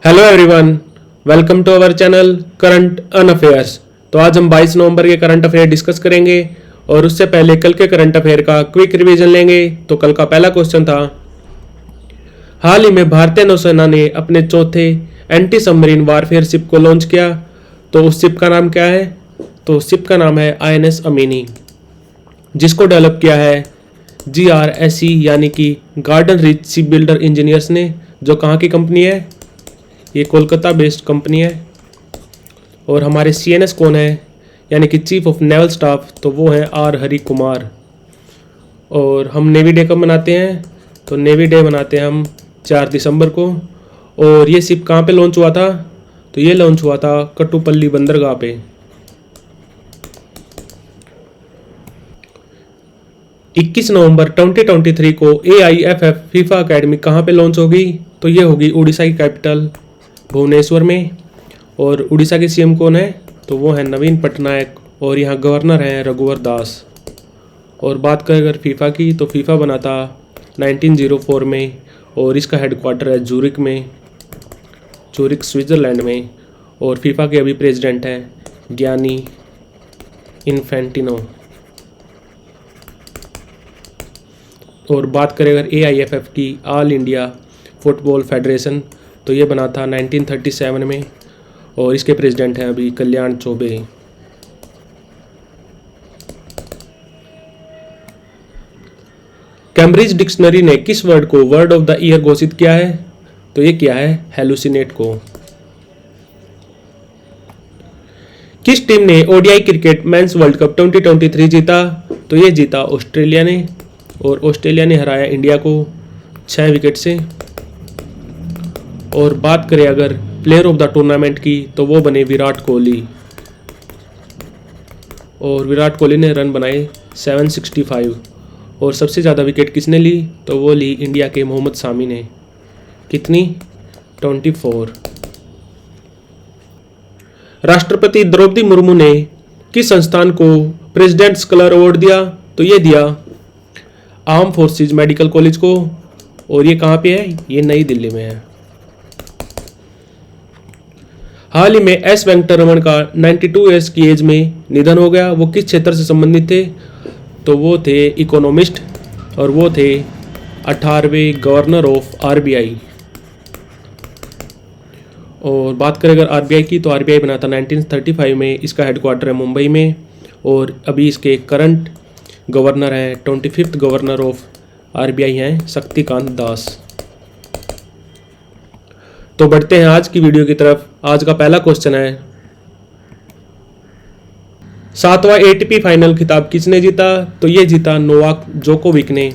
Hello everyone, welcome to our channel current and affairs. तो आज हम 22 नवंबर के करंट अफेयर डिस्कस करेंगे और उससे पहले कल के करंट अफेयर का क्विक रिवीजन लेंगे। तो कल का पहला क्वेश्चन था, हाल ही में भारतीय नौसेना ने अपने चौथे एंटी सबमरीन वारफेयर शिप को लॉन्च किया। तो उस शिप का नाम क्या है? तो शिप का नाम है INS अमीनी, जिसको डेवलप किया है GRSE यानी कि garden reach ship builder engineers ने, जो कहाँ की कंपनी है? ये कोलकाता बेस्ड कंपनी है। और हमारे CNS कौन है, यानी कि चीफ ऑफ नेवल स्टाफ, तो वो है R हरि कुमार। और हम नेवी डे कब मनाते हैं? तो नेवी डे मनाते हैं हम 4 दिसंबर को। और ये शिप कहाँ पे लॉन्च हुआ था? तो ये लॉन्च हुआ था कट्टुपल्ली बंदरगाह पे। 21 नवंबर 2023 को AIFF फीफा अकेडमी कहाँ पे लॉन्च होगी? तो ये होगी उड़ीसा की कैपिटल भुवनेश्वर में। और उड़ीसा के CM कौन है? तो वो है नवीन पटनायक और यहाँ गवर्नर हैं रघुवर दास। और बात करें अगर फीफा की, तो फीफा बना था 1904 में और इसका हेडक्वार्टर है जूरिक में, जूरिक स्विट्ज़रलैंड में। और फीफा के अभी प्रेसिडेंट हैं गियानी इन्फेंटिनो। और बात करें अगर AIFF की, ऑल इंडिया फुटबॉल फेडरेशन, तो ये बना था 1937 में और इसके प्रेसिडेंट हैं अभी कल्याण चौबे। कैम्ब्रिज डिक्शनरी ने किस वर्ड को वर्ड ऑफ द ईयर घोषित किया है? तो ये किया है हेलुसिनेट को। किस टीम ने ODI cricket mains world cup 2023 जीता? तो ये जीता ऑस्ट्रेलिया ने। और ऑस्ट्रेलिया ने हराया इंडिया को 6 विकेट से। और बात करें अगर प्लेयर ऑफ द टूर्नामेंट की, तो वो बने विराट कोहली। और विराट कोहली ने रन बनाए 765। और सबसे ज़्यादा विकेट किसने ली? तो वो ली इंडिया के मोहम्मद शामी ने। कितनी? 24। राष्ट्रपति द्रौपदी मुर्मू ने किस संस्थान को प्रेसिडेंट्स कलर अवार्ड दिया? तो ये दिया आर्म फोर्सेज मेडिकल कॉलेज को। और ये कहाँ पे है? ये नई दिल्ली में है। हाल ही में S वेंकटरमण का 92 ईयर्स की एज में निधन हो गया। वो किस क्षेत्र से संबंधित थे? तो वो थे इकोनॉमिस्ट और वो थे 18वें गवर्नर ऑफ RBI। और बात करें अगर RBI की, तो RBI बना था 1935 में। इसका हेडक्वार्टर है मुंबई में। और अभी इसके करंट गवर्नर हैं 25th गवर्नर ऑफ RBI हैं शक्तिकांत दास। तो बढ़ते हैं आज की वीडियो की तरफ। आज का पहला क्वेश्चन है, 7वां ATP फाइनल खिताब किसने जीता? तो ये जीता नोवाक जोकोविक ने,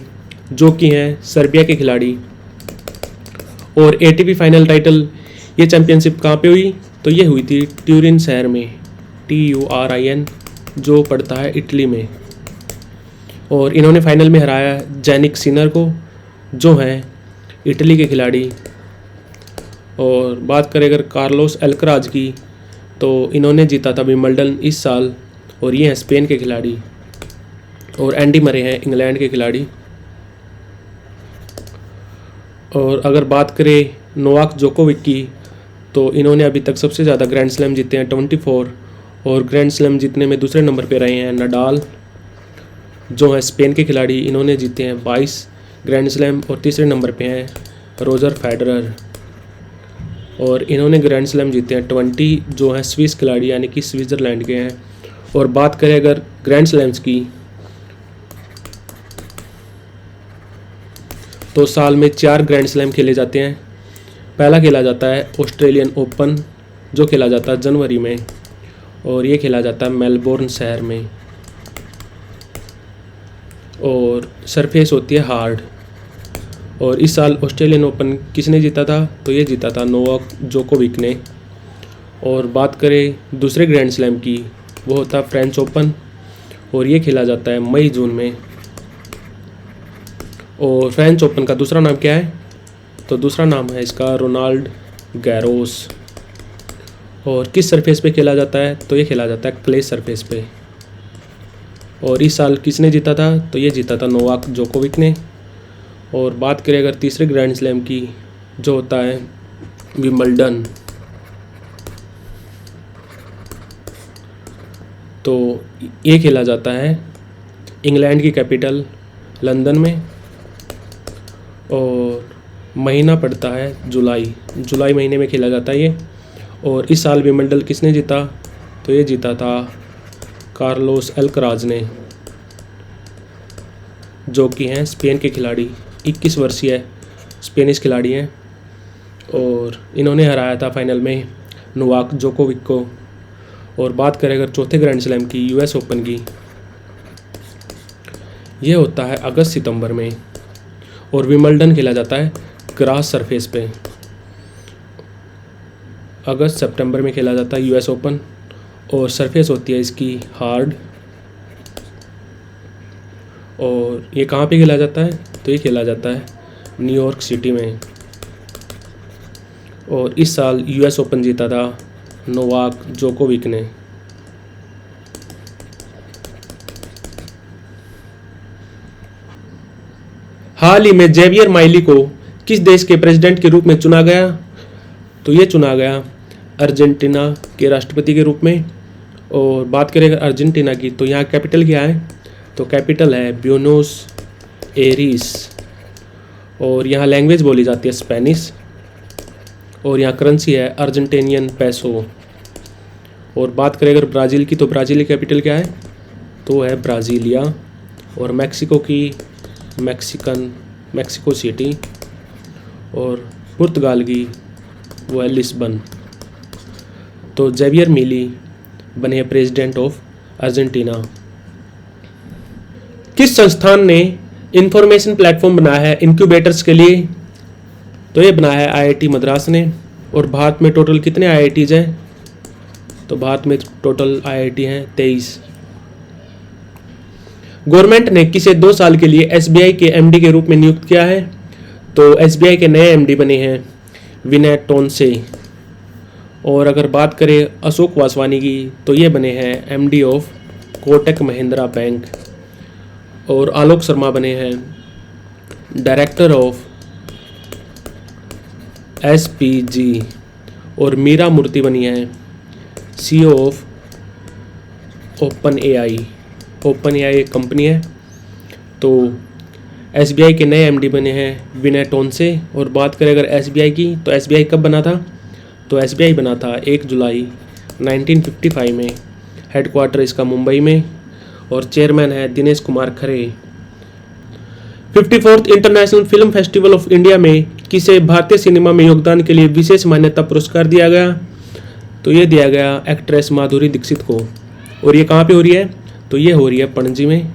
जो कि हैं सर्बिया के खिलाड़ी। और ATP फाइनल टाइटल, ये चैंपियनशिप कहाँ पे हुई? तो ये हुई थी ट्यूरिन शहर में, TURIN, जो पड़ता है इटली में। और इन्होंने फाइनल में हराया जैनिक सिनर को, जो हैं इटली के खिलाड़ी। और बात करें अगर कार्लोस एल्कराज की, तो इन्होंने जीता था विंबलडन इस साल और ये हैं स्पेन के खिलाड़ी। और एंडी मरे हैं इंग्लैंड के खिलाड़ी। और अगर बात करें नोवाक जोकोविक की, तो इन्होंने अभी तक सबसे ज़्यादा ग्रैंड स्लैम जीते हैं 24। और ग्रैंड स्लैम जीतने में दूसरे नंबर पे रहे हैं नडाल, जो है स्पेन के खिलाड़ी। इन्होंने जीते हैं 22 ग्रैंड स्लैम। और तीसरे नंबर पे हैं रोजर फेडरर और इन्होंने ग्रैंड स्लैम जीते हैं 20, जो हैं स्विस खिलाड़ी यानी कि स्विट्ज़रलैंड के हैं। और बात करें अगर ग्रैंड स्लैम्स की, तो साल में 4 ग्रैंड स्लैम खेले जाते हैं। पहला खेला जाता है ऑस्ट्रेलियन ओपन, जो खेला जाता है जनवरी में। और ये खेला जाता है मेलबोर्न शहर में। और सरफेस होती है हार्ड। और इस साल ऑस्ट्रेलियन ओपन किसने जीता था? तो ये जीता था नोवाक जोकोविक ने। और बात करें दूसरे ग्रैंड स्लैम की, वो होता है फ्रेंच ओपन और ये खेला जाता है मई जून में। और फ्रेंच ओपन का दूसरा नाम क्या है? तो दूसरा नाम है इसका रोनाल्ड गैरोस। और किस सरफेस पे खेला जाता है? तो ये खेला जाता है क्ले सरफेस पे। और इस साल किसने जीता था? तो ये जीता था नोवाक जोकोविक ने। और बात करें अगर तीसरे ग्रैंड स्लैम की, जो होता है विंबलडन। तो ये खेला जाता है इंग्लैंड की कैपिटल लंदन में, और महीना पड़ता है जुलाई महीने में खेला जाता है ये। और इस साल विंबलडन किसने जीता? तो ये जीता था कार्लोस अल्कराज ने, जो कि हैं स्पेन के खिलाड़ी, 21 वर्षीय स्पेनिश खिलाड़ी हैं। और इन्होंने हराया था फाइनल में नोवाक जोकोविक को। और बात करें अगर चौथे ग्रैंड स्लैम की, यूएस ओपन की, ये होता है अगस्त सितंबर में। और विंबलडन खेला जाता है ग्रास सरफेस पे। अगस्त सितंबर में खेला जाता है यूएस ओपन, और सरफेस होती है इसकी हार्ड। और ये कहाँ पे खेला जाता है? तो ये खेला जाता है न्यूयॉर्क सिटी में। और इस साल यूएस ओपन जीता था नोवाक जोकोविक ने। हाल ही में जेवियर माइली को किस देश के प्रेसिडेंट के रूप में चुना गया? तो ये चुना गया अर्जेंटीना के राष्ट्रपति के रूप में। और बात करें अर्जेंटीना की, तो यहाँ कैपिटल क्या है? तो कैपिटल है ब्यूनोस एरिस। और यहाँ लैंग्वेज बोली जाती है स्पेनिश। और यहाँ करेंसी है अर्जेंटेनियन पेसो। और बात करें अगर ब्राज़ील की, तो ब्राज़ील की कैपिटल क्या है? तो है ब्राज़ीलिया। और मैक्सिको की मैक्सिको सिटी। और पुर्तगाल की वो है लिस्बन। तो जेवियर मिली बने प्रेसिडेंट ऑफ अर्जेंटीना। किस संस्थान ने इंफॉर्मेशन प्लेटफॉर्म बनाया है इनक्यूबेटर्स के लिए? तो ये बनाया है आईआईटी मद्रास ने। और भारत में टोटल कितने आईआईटीज हैं? तो भारत में टोटल आईआईटी हैं 23। गवर्नमेंट ने किसे 2 साल के लिए एसबीआई के एमडी के रूप में नियुक्त किया है? तो एसबीआई के नए एमडी बने हैं विनय टोनसे। और अगर बात करें अशोक वासवानी की, तो ये बने हैं MD of Kotak Mahindra bank. और आलोक शर्मा बने हैं डायरेक्टर ऑफ एसपीजी। और मीरा मूर्ति बनी है सीईओ ऑफ ओपन एआई एक कंपनी है। तो एसबीआई के नए एमडी बने हैं विनय टोनसे। और बात करें अगर एसबीआई की, तो एसबीआई कब बना था? तो एसबीआई बना था 1 जुलाई 1955 में। हेडक्वार्टर इसका मुंबई में। और चेयरमैन है Dinesh Kumar Khare. 54th international film festival of India में किसे भारतीय सिनेमा में योगदान के लिए विशेष मान्यता पुरस्कार दिया गया? तो ये दिया गया एक्ट्रेस माधुरी दीक्षित को। और ये कहाँ पे हो रही है? तो ये हो रही है पणजी में,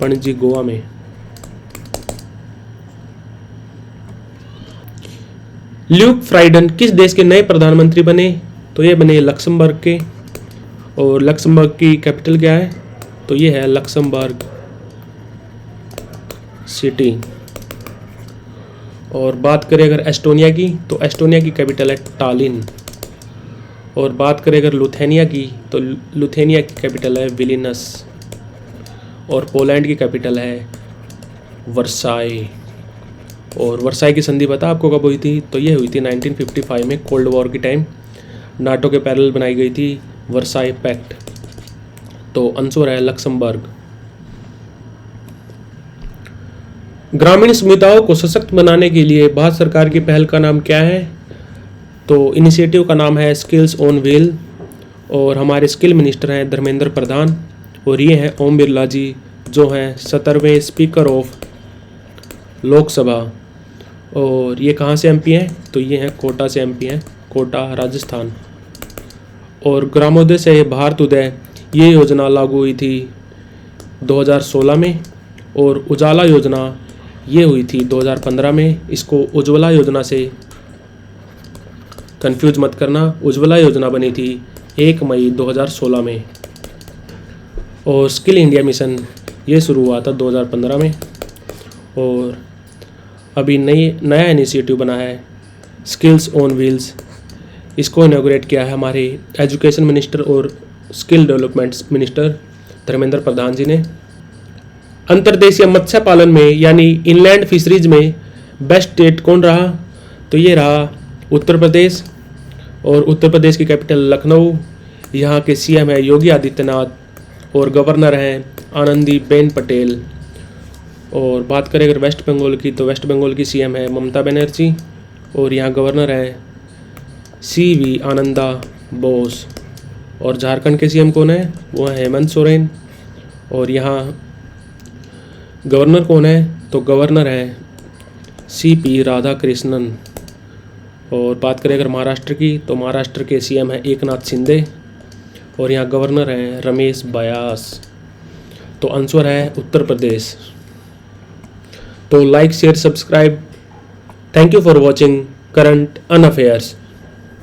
पणजी गोवा में। ल्यूक फ्राइडन किस देश के नए प्रधानमंत्री बने? तो ये बने लक्समबर्ग के। और लक्समबर्ग की कैपिटल क्या है? तो ये है लक्समबर्ग सिटी। और बात करें अगर एस्टोनिया की, तो एस्टोनिया की कैपिटल है टालिन। और बात करें अगर लुथेनिया की, तो लुथेनिया की कैपिटल है विलिनस। और पोलैंड की कैपिटल है वर्साई। और वर्साई की संधि पता आपको कब हुई थी? तो ये हुई थी 1955 में, कोल्ड वॉर के टाइम नाटो के पैरेलल बनाई गई थी वर्साई पैक्ट। तो आंसर है लक्समबर्ग। ग्रामीण समुदायों को सशक्त बनाने के लिए भारत सरकार की पहल का नाम क्या है? तो इनिशिएटिव का नाम है स्किल्स ऑन व्हील। और हमारे स्किल मिनिस्टर हैं धर्मेंद्र प्रधान। और ये हैं ओम बिरला जी, जो हैं 17वें स्पीकर ऑफ लोकसभा। और ये कहाँ से एमपी हैं? तो ये हैं कोटा से एमपी हैं, कोटा राजस्थान। और ग्रामोदय से भारत उदय ये योजना लागू हुई थी 2016 में। और उजाला योजना ये हुई थी 2015 में। इसको उज्ज्वला योजना से कंफ्यूज मत करना, उज्ज्वला योजना बनी थी 1 मई 2016 में। और स्किल इंडिया मिशन ये शुरू हुआ था 2015 में। और अभी नया इनिशिएटिव बना है स्किल्स ऑन व्हील्स। इसको इनॉग्रेट किया है हमारे एजुकेशन मिनिस्टर और skill development minister Dharmendra Pradhan जी ने। अंतर्देशीय मत्स्य पालन में यानी इनलैंड फिशरीज में बेस्ट स्टेट कौन रहा? तो ये रहा उत्तर प्रदेश, और उत्तर प्रदेश की कैपिटल लखनऊ। यहाँ के सीएम है योगी आदित्यनाथ और गवर्नर हैं आनंदीबेन पटेल। और बात करें अगर वेस्ट बंगाल की, तो वेस्ट बंगाल की सीएम है ममता बनर्जी और यहाँ गवर्नर हैं CV आनंदा बोस। और झारखंड के सीएम कौन है, वो है हेमंत सोरेन। और यहाँ गवर्नर कौन है, तो गवर्नर है CP राधाकृष्णन। और बात करें अगर महाराष्ट्र की, तो महाराष्ट्र के सीएम है एकनाथ शिंदे और यहाँ गवर्नर हैं रमेश बैस। तो आंसर है उत्तर प्रदेश। तो like share subscribe. Thank you for watching current and affairs.